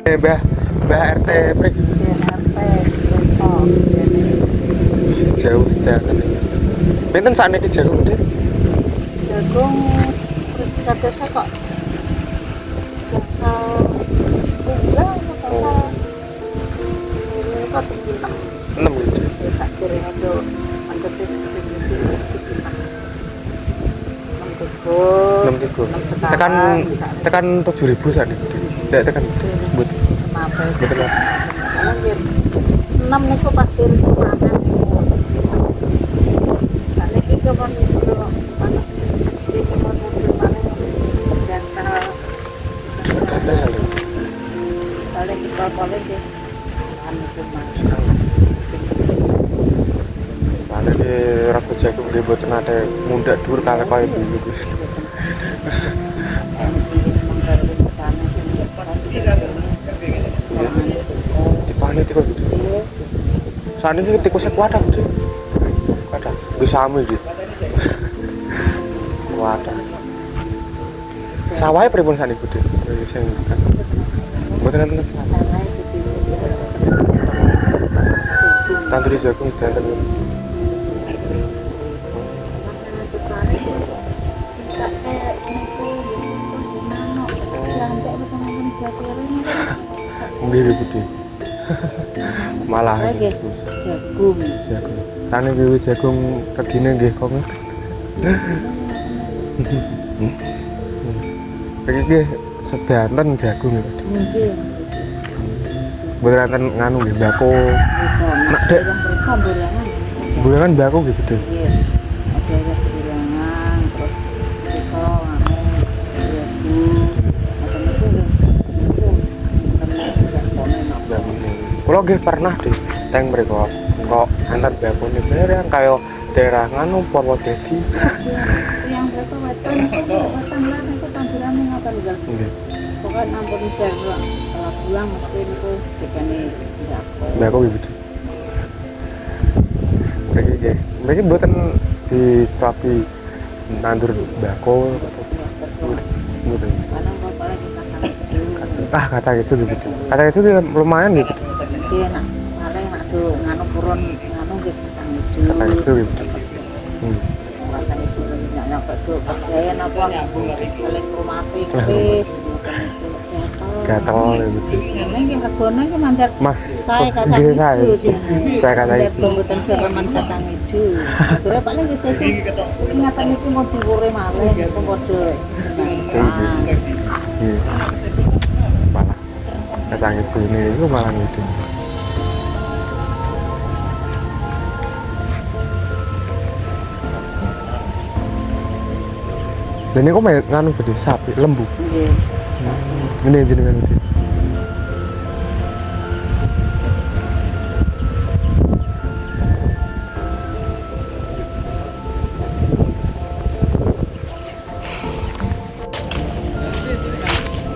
Mbah RT prik. RT Depok. Jauh sedakan. Pinten sakniki jagung gede? Jagung desa kok. Desa tunggal apa ini kok tinggal. 6 gitu. Tak kira ada angkatnya Enam tiga. Tekan 7.000 saat ini. Tidak tekan but. Betul lah. Enam niku pasti makan. Karena kita kan panas sedikit mau paling gatal. Gatal saling. Paling kita paling deh. Anu cuma. Paling di rambut jagung dia buat nate muda dur kalau kau itu. Dipani tikus gitu. Saat ini tikusnya kuat aku sih. Kuat. Bisa ame gitu. Kuat. Sawahnya pripun saat itu deh. Sing kan. Mboten enten. Tanduri jagung danten. Nggih Budi. Malah jagung. Tane iki jagung regine nggih kok. Iki sedanten jagung iki. Nggih. Mboten enten nganu nggih mbako. Nek dek bulangan mbako nggih Budi. Iya. Ada bulangan terus kita Kulo nggih pernah di teng mriku kok antar bakune barang kaya daerah nganu Purwodadi. Yang mereka wetan lah niku tanduran ngoten lho. Nggih. Pokoke nampun sewa kalau pulang mesti niku dikene mbako. Mbako gitu. Mriki nggih. Mriki mboten dicapi nandur mbako mboten. Kadang bapaknya kita Ah, kacang hijau gitu. Kacang hijau lumayan gitu. iya nak paling nak do nganu purun nganu nggih kacang ijo. Kacang hijau gitu. Kacang ijo nyak do kedayan apa paling rumah wis Gatel gitu. Neng ki regone ki mandar Mas, saya kacang nggih ijo. saya kacang Mandar hijau. mboten kereman kacang ijo. Akhire paling gitu ingatan iki mau diwure malih iku padha Iya. Malah kacang hijau ini itu malah gitu. Dan ini kok nganu gede sapi lembu. nggih. Ini jenengan itu.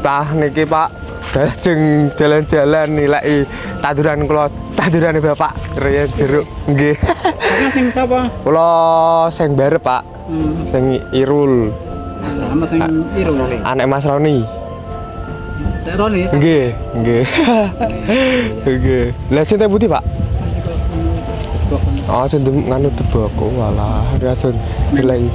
Tah niki Pak, lajeng jalan-jalan nilai tanduran kula, tandurane Bapak Rian Jeruk. Nggih. Karena sing sapa? Kula sing barep Pak, sing Irul. Sama sing iru. Anak Mas Roni. Cek Roni. Nggih, nggih. Nggih. Lah sinten pundi, Pak? Oh, sendem nganu tebako walah, rasun nilai.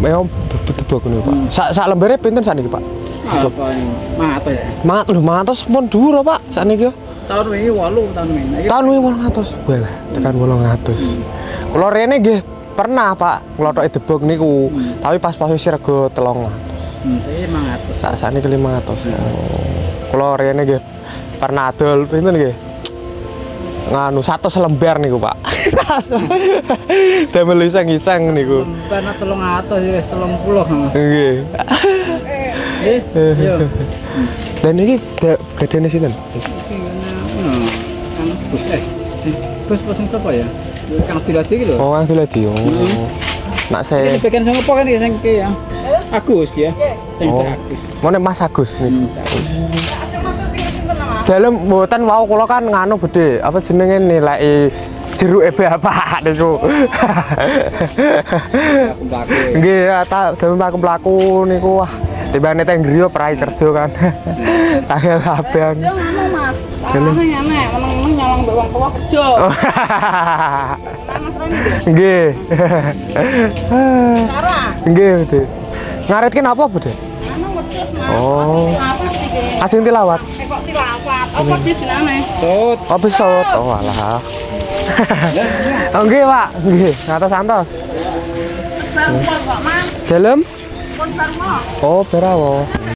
Meo tebako niku, Pak. Sak lembere pinten sakniki, Pak? Apa ini? Mato ya. Lho, 500 pun dhuwur, Pak, sakniki. Tahun wingi 8 tahun wingi. Tahun wingi 800. Walah, tekan 800. Kula rene nggih pernah, Pak, nglothoki debok niku. Tapi pas wis rega 300. Iki 500. Sakniki 500. Kula rene nggih pernah adol pinten nggih? Nganu 100 lembar niku, Pak. Damel iseng-iseng niku. Lembar 300 ya 30. Nggih. Iya. Dan iki gadene sinten? Iki ngono. Kan bus bus pas sapa ya? Kang Diladi iki lho. Oh, Kang Diladi. Oh. Nak saya Ini bagian sing apa kan sing ki ya? Agus ya. Sing Oh. Agus. Mone Mas Agus niku. Dalem mboten wau kula kan nganu gede, apa jenenge nilai jeruke bapak niku. Aku Nggih, tak dalem mlaku niku wah Tibane teng griya prai kerja kan. Tanggal kabeh. Yo ngono Mas. Kene. Aneh, meneng nyolong mbek wong tua kerja. Oh. Nah, Mas Roni nggih. Nggih. Sarah, Nggih, Bude. Ngaritke napa, Bude? anu wedhus Mas. Oh. Apa sih? Asing tilawat. Kok tilawat. Apa sih jenenge? Sut. Oh, besot. Oh, alah. Oh, nggih, Pak. Nggih, santos-santos. Sarwa kok Mas. Dalem? Pun sarwa. Oh, berawo.